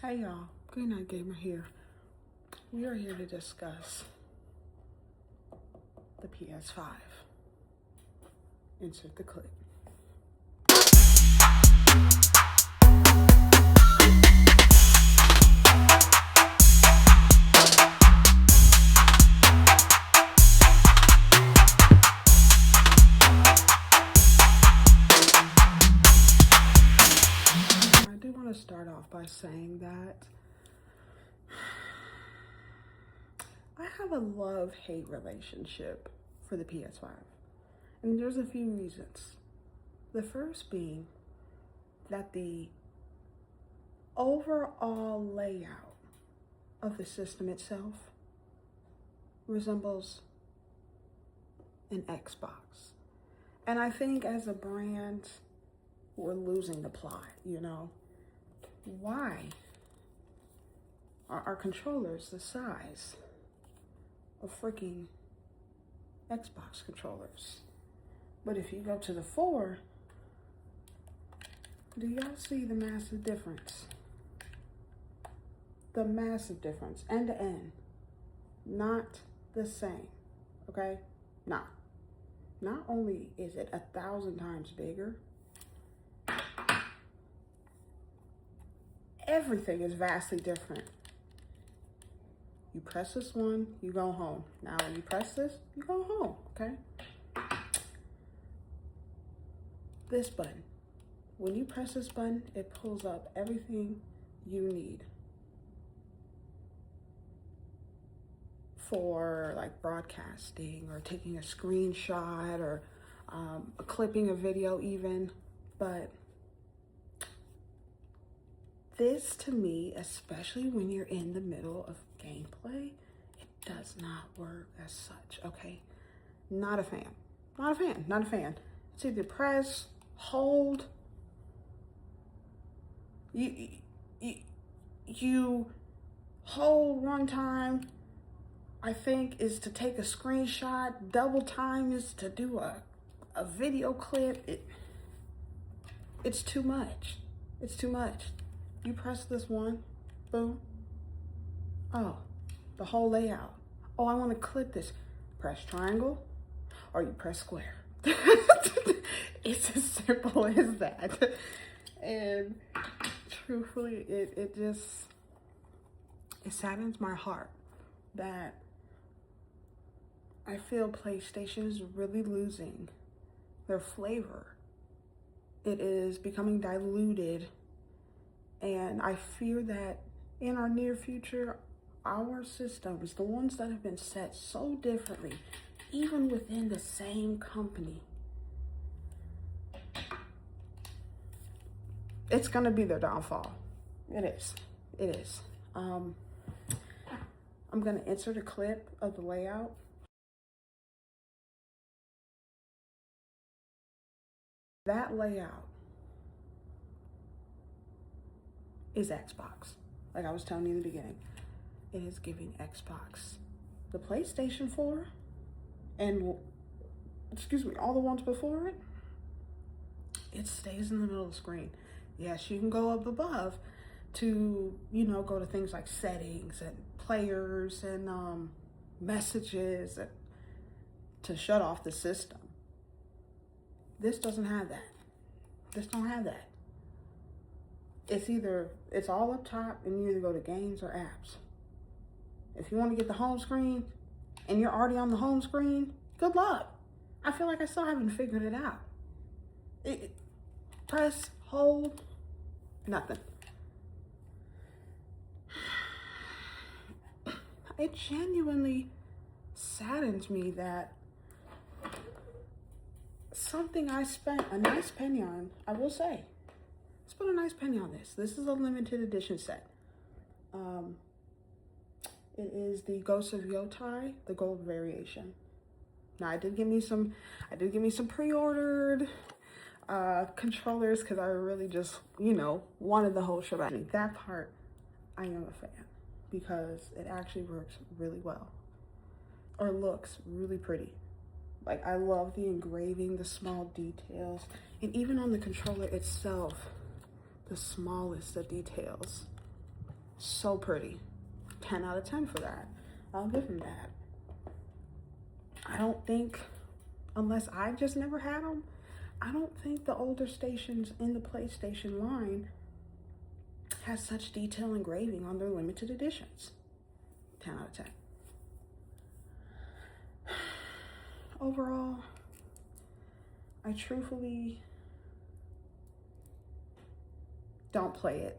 Hey y'all, Good Night Gamer here. We are here to discuss the PS5. Insert the clip. I do want to start off by saying that I have a love-hate relationship for the PS5. And there's a few reasons. The first being that the overall layout of the system itself resembles an Xbox. And I think as a brand, we're losing the plot, you know? Why are our controllers the size of freaking Xbox controllers? But if you go to the 4, do y'all see the massive difference? The massive difference, end to end. Not the same, okay? Not only is it 1,000 times bigger, everything is vastly different. You press this one, you go home. Now when you press this, you go home, okay? This button. When you press this button, it pulls up everything you need for like broadcasting or taking a screenshot or clipping a video even. But this to me, especially when you're in the middle of gameplay, it does not work as such, okay? Not a fan. Not a fan. Not a fan. It's either press, hold. You hold one time, I think, is to take a screenshot. Double time is to do a video clip. It's too much. It's too much. You press this one, boom. Oh, the whole layout. Oh, I want to clip this. Press triangle or you press square. It's as simple as that. And truthfully, it saddens my heart that I feel PlayStation is really losing their flavor. It is becoming diluted, and I fear that in our near future, our systems, the ones that have been set so differently, even within the same company, it's gonna be their downfall. It is. It is. I'm gonna insert a clip of the layout. That layout is Xbox. Like I was telling you in the beginning, it is giving Xbox. The PlayStation 4 and, all the ones before it, it stays in the middle of the screen. Yes, you can go up above to, go to things like settings and players and messages to shut off the system. This doesn't have that. This don't have that. It's all up top and you either go to games or apps. If you want to get the home screen and you're already on the home screen, good luck. I feel like I still haven't figured it out. Press, hold, nothing. It genuinely saddens me that something I spent a nice penny on, I will say, spent a nice penny on this. This is a limited edition set. It is the Ghost of Yotai, the gold variation. Now I did give me some pre-ordered controllers because I really just, wanted the whole shebang. That part, I am a fan because it actually works really well or looks really pretty. Like, I love the engraving, the small details, and even on the controller itself, the smallest of details. So pretty. 10 out of 10 for that. I'll give him that. I don't think, unless I just never had them, I don't think the older stations in the PlayStation line has such detail engraving on their limited editions. 10 out of 10. Overall, I truthfully don't play it.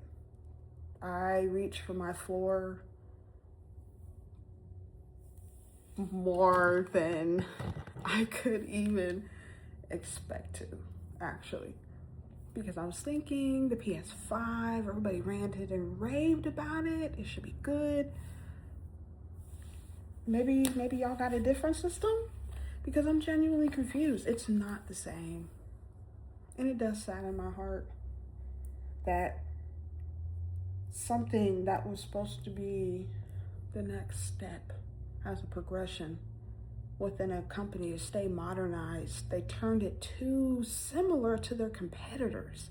I reach for my floor more than I could even expect to, actually. Because I was thinking the PS5, everybody ranted and raved about it. It should be good. Maybe y'all got a different system? Because I'm genuinely confused. It's not the same. And it does sadden my heart that something that was supposed to be the next step as a progression within a company to stay modernized, they turned it too similar to their competitors.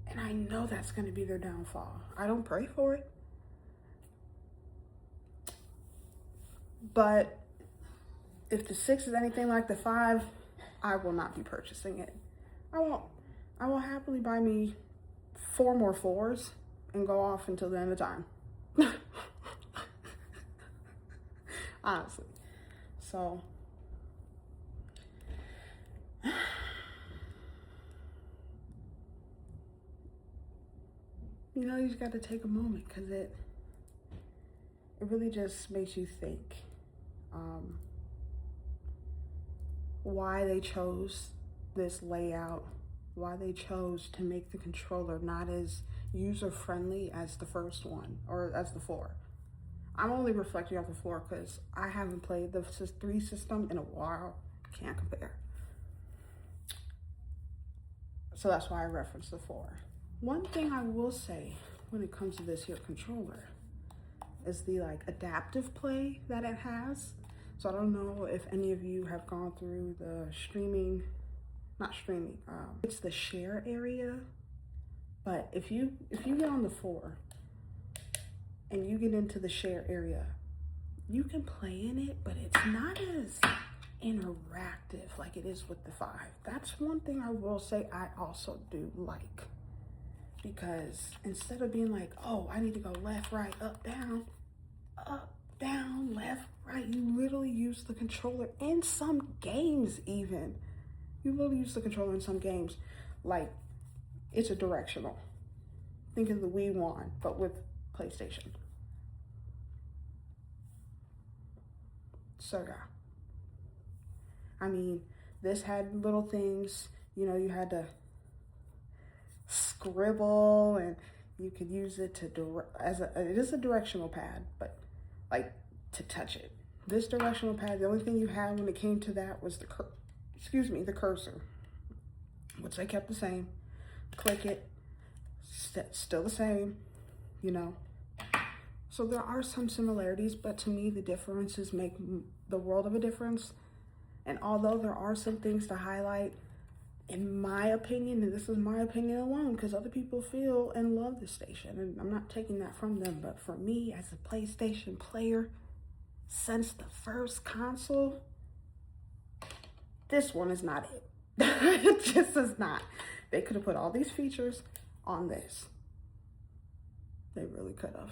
And I know that's going to be their downfall. I don't pray for it. But if the 6 is anything like the 5, I will not be purchasing it. I will happily buy me 4 more 4s and go off until the end of time. Honestly. So, you know, you just got to take a moment because it really just makes you think why they chose this layout, why they chose to make the controller not as user-friendly as the first one or as the 4. I'm only reflecting off the 4 because I haven't played the 3 system in a while. Can't compare. So that's why I referenced the 4. One thing I will say when it comes to this here controller is the adaptive play that it has. So I don't know if any of you have gone through the it's the share area. But if you get on the 4 and you get into the share area, you can play in it, but it's not as interactive like it is with the 5. That's one thing I will say I also do like. Because instead of being like, oh, I need to go left, right, up, down, left, right, you literally use the controller in some games even. You literally use the controller in some games like it's a directional. Think of the Wii Wand, but with PlayStation. So yeah. I mean, this had little things, you know, you had to scribble and you could use it to it is a directional pad, but to touch it. This directional pad, the only thing you had when it came to that was the cursor, which I kept the same. Click it, still the same, you know. So there are some similarities, but to me, the differences make the world of a difference. And although there are some things to highlight, in my opinion, and this is my opinion alone, because other people feel and love the station, and I'm not taking that from them, but for me, as a PlayStation player, since the first console, this one is not it. It just is not. They could have put all these features on this. They really could have.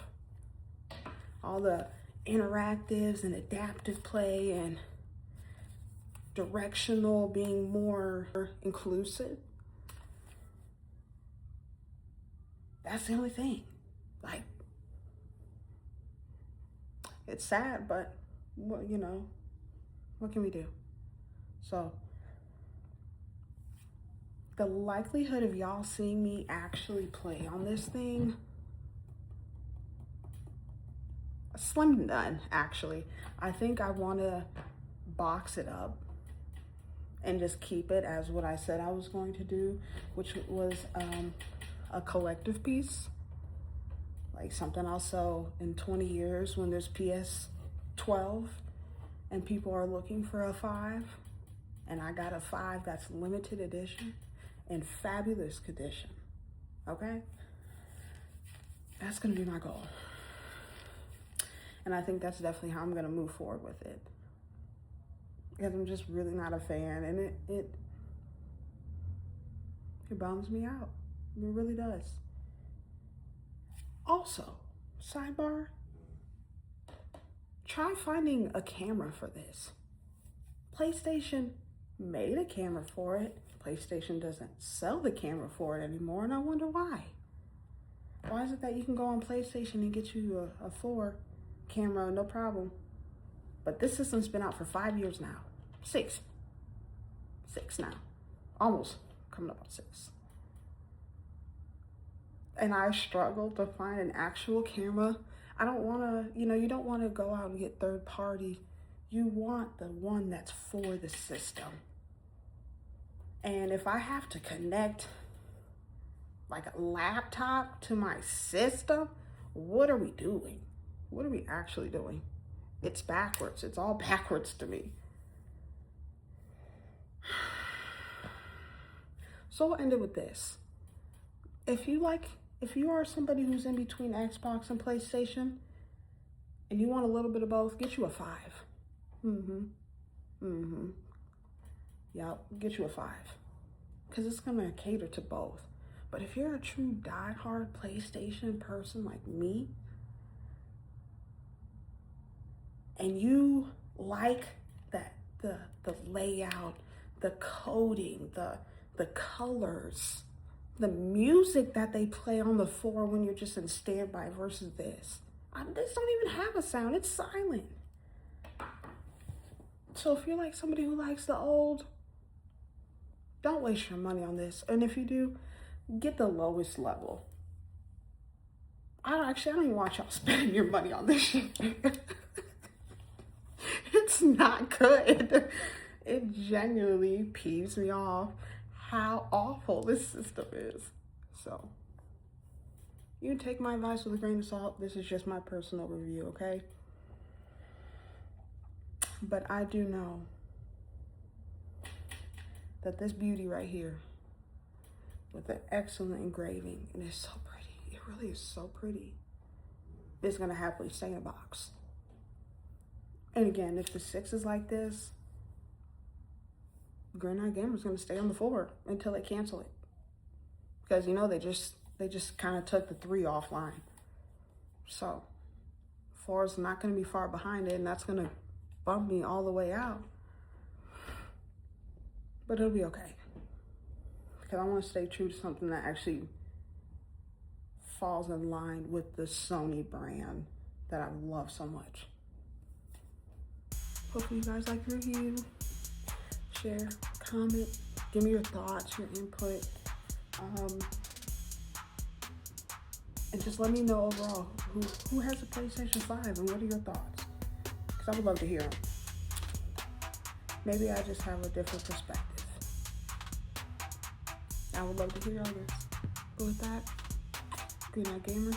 All the interactives and adaptive play and directional being more inclusive. That's the only thing. It's sad, but well, you know, what can we do? So the likelihood of y'all seeing me actually play on this thing, slim to none, actually. I think I want to box it up and just keep it as what I said I was going to do, which was a collective piece, like something I'll sell in 20 years when there's PS12 and people are looking for a 5, and I got a 5 that's limited edition in fabulous condition. Okay? That's gonna be my goal. And I think that's definitely how I'm gonna move forward with it. Because I'm just really not a fan, and it bums me out. It really does. Also, sidebar, try finding a camera for this. PlayStation made a camera for it. PlayStation doesn't sell the camera for it anymore, and I wonder why. Why is it that you can go on PlayStation and get you a 4 camera, no problem? But this system's been out for 5 years now. 6 now. Almost coming up on 6. And I struggled to find an actual camera. I don't want to, you don't want to go out and get third party. You want the one that's for the system. And if I have to connect like a laptop to my system, what are we doing? What are we actually doing? It's backwards. It's all backwards to me. So we'll end it with this. If you are somebody who's in between Xbox and PlayStation and you want a little bit of both, get you a 5. Yep, get you a 5. Because it's going to cater to both. But if you're a true diehard PlayStation person like me, and you like that the layout, the coding, the colors, the music that they play on the 4 when you're just in standby versus this don't even have a sound. It's silent. So if you're like somebody who likes the old, don't waste your money on this. And if you do, get the lowest level. I don't even want y'all spending your money on this shit. It's not good. It genuinely peeves me off how awful this system is. So, you can take my advice with a grain of salt. This is just my personal review, okay? But I do know that this beauty right here with the excellent engraving, and it's so pretty. It really is so pretty. It's gonna happily stay in a box. And again, if the 6 is like this, Granite Gamer's gonna stay on the 4 until they cancel it. Because they just kind of took the 3 offline. So 4 is not gonna be far behind it, and that's gonna bump me all the way out. But it'll be okay. Because I want to stay true to something that actually falls in line with the Sony brand that I love so much. Hopefully you guys like the review. Share, comment, give me your thoughts, your input. And just let me know overall who has a PlayStation 5 and what are your thoughts? Because I would love to hear them. Maybe I just have a different perspective. I would love to hear others. But with that, good night, gamer.